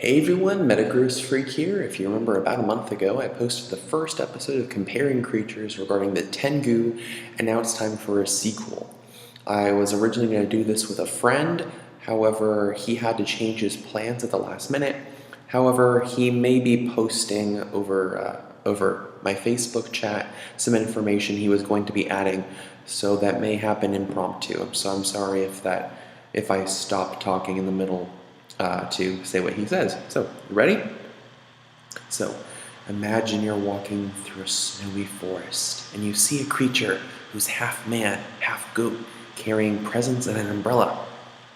Hey everyone, Metagross Freak here. If you remember, about a month ago, I posted the first episode of Comparing Creatures regarding the Tengu, and now it's time for a sequel. I was originally going to do this with a friend, however, he had to change his plans at the last minute. However, he may be posting over my Facebook chat some information he was going to be adding, so that may happen impromptu. So I'm sorry if I stop talking in the middle to say what he says. So, you ready? So, imagine you're walking through a snowy forest and you see a creature who's half man, half goat, carrying presents and an umbrella.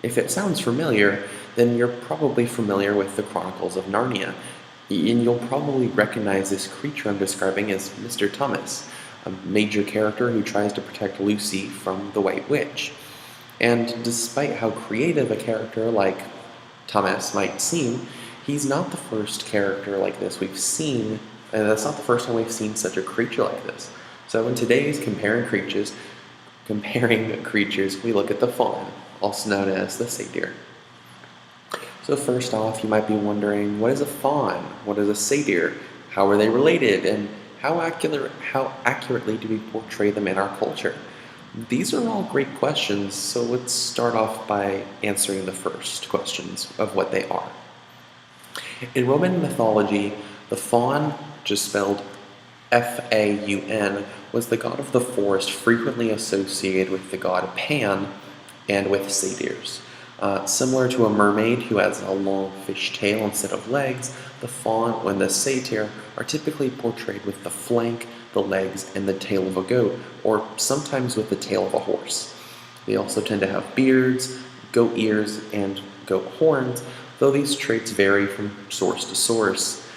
If it sounds familiar, then you're probably familiar with the Chronicles of Narnia, and you'll probably recognize this creature I'm describing as Mr. Thomas, a major character who tries to protect Lucy from the White Witch. And despite how creative a character like Thomas might seem, he's not the first character like this we've seen, and that's not the first time we've seen such a creature like this. So in today's comparing creatures, we look at the fawn, also known as the satyr. So first off, you might be wondering, what is a fawn? What is a satyr? How are they related? And how accurately do we portray them in our culture? These are all great questions, so let's start off by answering the first questions of what they are. In Roman mythology, the faun, just spelled F-A-U-N, was the god of the forest, frequently associated with the god Pan and with satyrs. Similar to a mermaid who has a long fish tail instead of legs, the faun and the satyr are typically portrayed with the flank, the legs, and the tail of a goat, or sometimes with the tail of a horse. They also tend to have beards, goat ears, and goat horns, though these traits vary from source to source.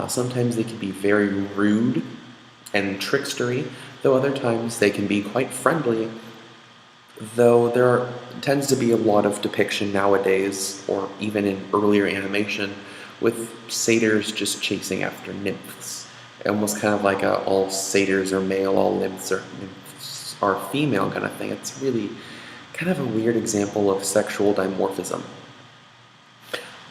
Sometimes they can be very rude and trickstery, though other times they can be quite friendly, though there tends to be a lot of depiction nowadays, or even in earlier animation, with satyrs just chasing after nymphs. Almost kind of like all satyrs are male, all nymphs are female kind of thing. It's really kind of a weird example of sexual dimorphism.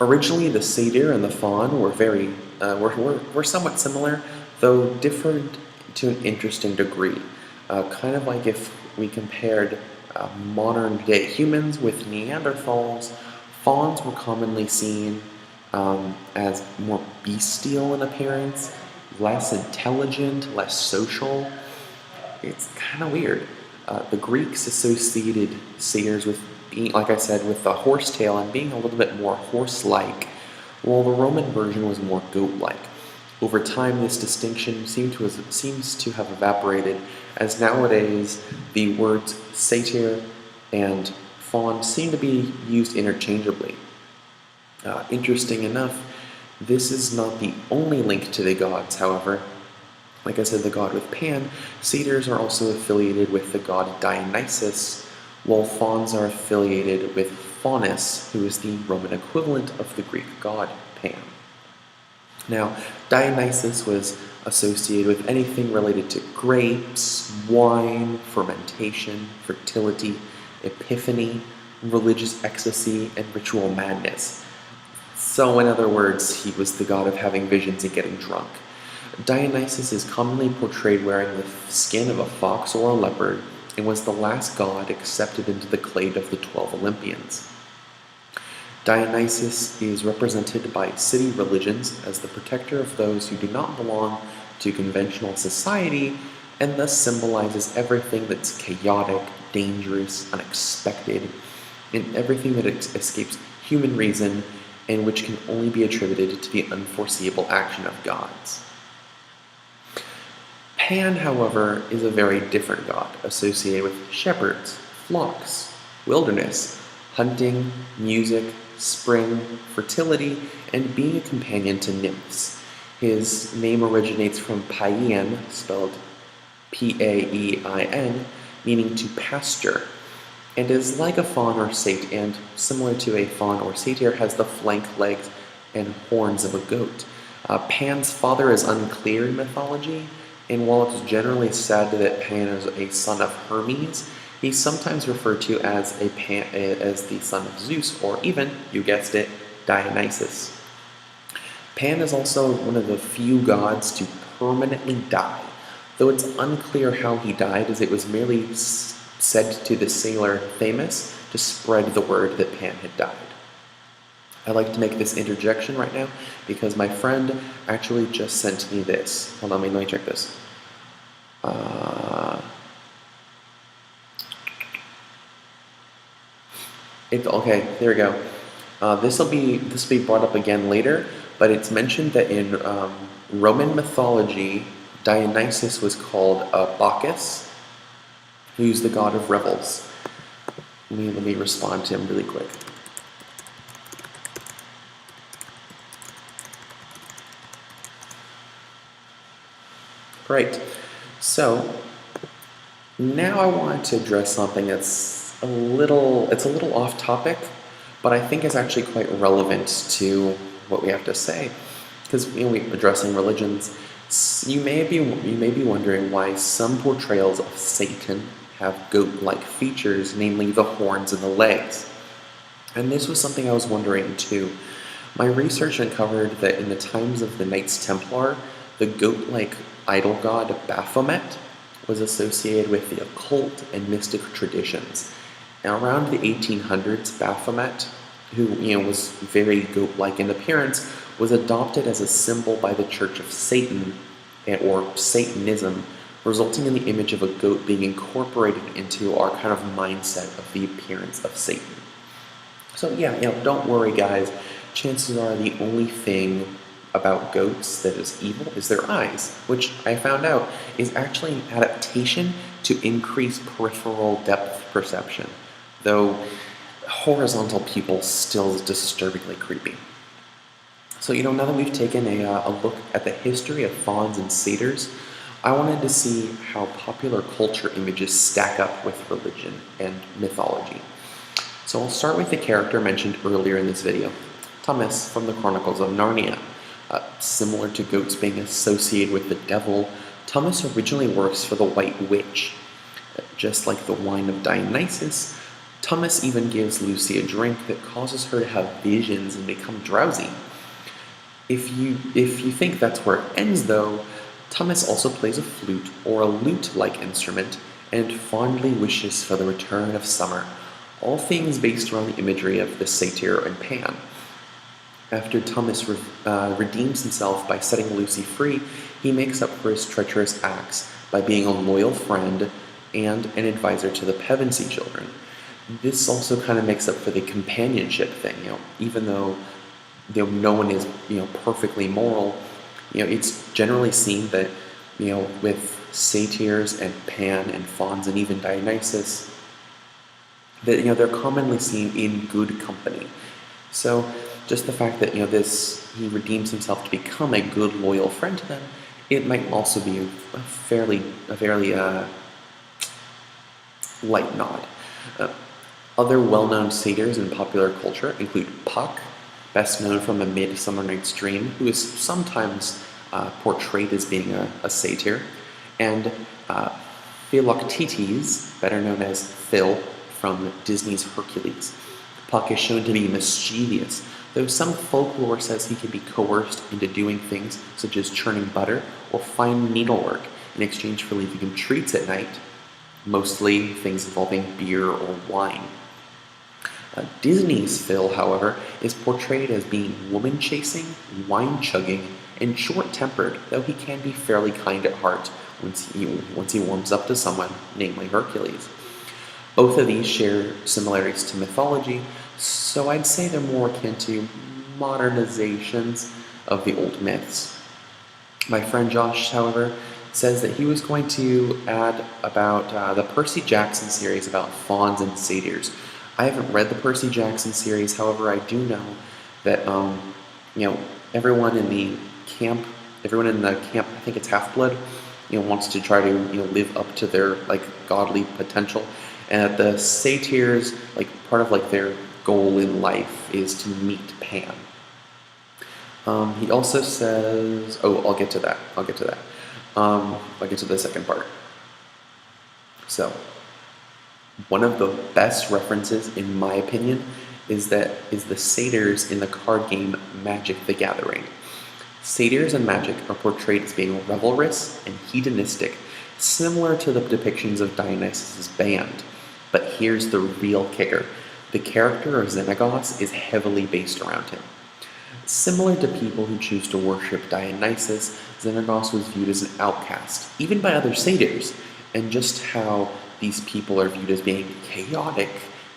Originally, the satyr and the faun were somewhat similar, though different to an interesting degree. Kind of like if we compared modern day humans with Neanderthals, fauns were commonly seen as more bestial in appearance, less intelligent, less social. It's kind of weird. The Greeks associated satyrs with being, like I said, with the horse tail and being a little bit more horse-like, while the Roman version was more goat-like. Over time, this distinction seems to have evaporated, as nowadays the words satyr and faun seem to be used interchangeably. Interesting enough, this is not the only link to the gods, however. Like I said, the god with Pan, satyrs are also affiliated with the god Dionysus, while fauns are affiliated with Faunus, who is the Roman equivalent of the Greek god Pan. Now, Dionysus was associated with anything related to grapes, wine, fermentation, fertility, epiphany, religious ecstasy, and ritual madness. So, in other words, he was the god of having visions and getting drunk. Dionysus is commonly portrayed wearing the skin of a fox or a leopard, and was the last god accepted into the clade of the 12 Olympians. Dionysus is represented by city religions as the protector of those who do not belong to conventional society, and thus symbolizes everything that's chaotic, dangerous, unexpected, and everything that escapes human reason, and which can only be attributed to the unforeseeable action of gods. Pan, however, is a very different god, associated with shepherds, flocks, wilderness, hunting, music, spring, fertility, and being a companion to nymphs. His name originates from Paean, spelled P-A-E-I-N, meaning to pasture, and is like a faun or satyr, and similar to a faun or satyr, has the flank, legs, and horns of a goat. Pan's father is unclear in mythology, and while it's generally said that Pan is a son of Hermes, he's sometimes referred to as the son of Zeus, or even, you guessed it, Dionysus. Pan is also one of the few gods to permanently die, though it's unclear how he died, as it was merely said to the sailor Themis to spread the word that Pan had died. I'd like to make this interjection right now because my friend actually just sent me this. Hold on, let me check this. Okay, there we go. This will be brought up again later, but it's mentioned that in Roman mythology, Dionysus was called Bacchus, who's the god of revels. Let me respond to him really quick. Right. So now I want to address something that's a little off topic, but I think is actually quite relevant to what we have to say, because we're addressing religions. You may be wondering why some portrayals of Satan have goat-like features, namely the horns and the legs. And this was something I was wondering too. My research uncovered that in the times of the Knights Templar, the goat-like idol god Baphomet was associated with the occult and mystic traditions. And around the 1800s, Baphomet, who was very goat-like in appearance, was adopted as a symbol by the Church of Satan, or Satanism, resulting in the image of a goat being incorporated into our kind of mindset of the appearance of Satan. So yeah, don't worry guys, chances are the only thing about goats that is evil is their eyes, which I found out is actually an adaptation to increase peripheral depth perception, though horizontal pupils still is disturbingly creepy. So now that we've taken a look at the history of fauns and satyrs, I wanted to see how popular culture images stack up with religion and mythology. So I'll start with the character mentioned earlier in this video, Thomas from the Chronicles of Narnia. Similar to goats being associated with the devil, Thomas originally works for the White Witch. Just like the wine of Dionysus, Thomas even gives Lucy a drink that causes her to have visions and become drowsy. If you think that's where it ends though, Thomas also plays a flute or a lute-like instrument and fondly wishes for the return of summer, all things based around the imagery of the Satyr and Pan. After Thomas redeems himself by setting Lucy free, he makes up for his treacherous acts by being a loyal friend and an advisor to the Pevensey children. This also kind of makes up for the companionship thing. Even though no one is perfectly moral, it's generally seen that with satyrs and Pan and fauns and even Dionysus, that they're commonly seen in good company. So just the fact that he redeems himself to become a good loyal friend to them, it might also be a fairly light nod. Other well-known satyrs in popular culture include Puck, best known from A Midsummer Night's Dream, who is sometimes portrayed as being a satyr, and Philoctetes, better known as Phil from Disney's Hercules. Puck is shown to be mischievous, though some folklore says he can be coerced into doing things such as churning butter or fine needlework in exchange for leaving him treats at night, mostly things involving beer or wine. Disney's Phil, however, is portrayed as being woman-chasing, wine-chugging, and short-tempered, though he can be fairly kind at heart once he warms up to someone, namely Hercules. Both of these share similarities to mythology, so I'd say they're more akin to modernizations of the old myths. My friend Josh, however, says that he was going to add about the Percy Jackson series about fauns and satyrs. I haven't read the Percy Jackson series, however, I do know that everyone in the camp, I think it's Half-Blood, wants to try to live up to their godly potential, and that the satyrs, part of their goal in life is to meet Pan. He also says, I'll get to that. I'll get to the second part. So, one of the best references, in my opinion, is the satyrs in the card game Magic the Gathering. Satyrs in magic are portrayed as being revelrous and hedonistic, similar to the depictions of Dionysus' band. But here's the real kicker. The character of Xenagos is heavily based around him. Similar to people who choose to worship Dionysus, Xenagos was viewed as an outcast, even by other satyrs, and just how these people are viewed as being chaotic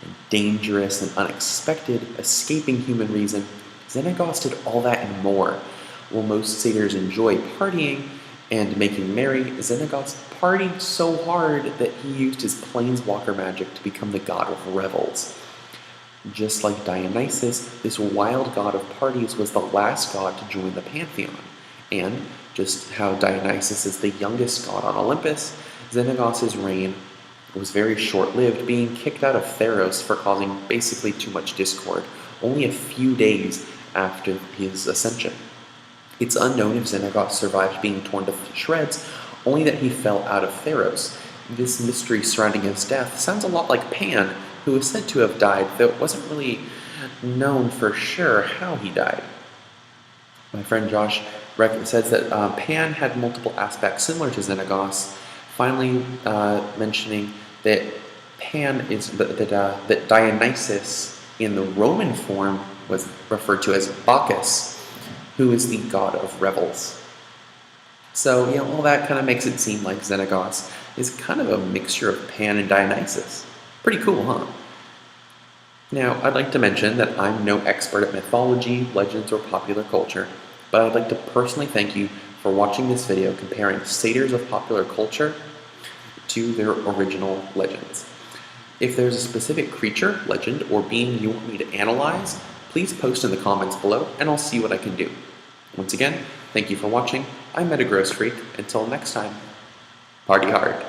and dangerous and unexpected, escaping human reason. Xenagos did all that and more. While most satyrs enjoy partying and making merry, Xenagos partied so hard that he used his planeswalker magic to become the god of revels. Just like Dionysus, this wild god of parties was the last god to join the pantheon. And just how Dionysus is the youngest god on Olympus, Xenagos' reign was very short-lived, being kicked out of Theros for causing basically too much discord, only a few days after his ascension. It's unknown if Xenagos survived being torn to shreds, only that he fell out of Theros. This mystery surrounding his death sounds a lot like Pan, who is said to have died, though it wasn't really known for sure how he died. My friend Josh says that Pan had multiple aspects similar to Xenagos, finally mentioning that that Dionysus in the Roman form was referred to as Bacchus, who is the god of revels. So, all that kind of makes it seem like Xenagos is kind of a mixture of Pan and Dionysus. Pretty cool, huh? Now, I'd like to mention that I'm no expert at mythology, legends, or popular culture, but I'd like to personally thank you for watching this video comparing satyrs of popular culture to their original legends. If there's a specific creature, legend, or being you want me to analyze, please post in the comments below and I'll see what I can do. Once again, thank you for watching. I'm Metagross Freak. Until next time, party hard.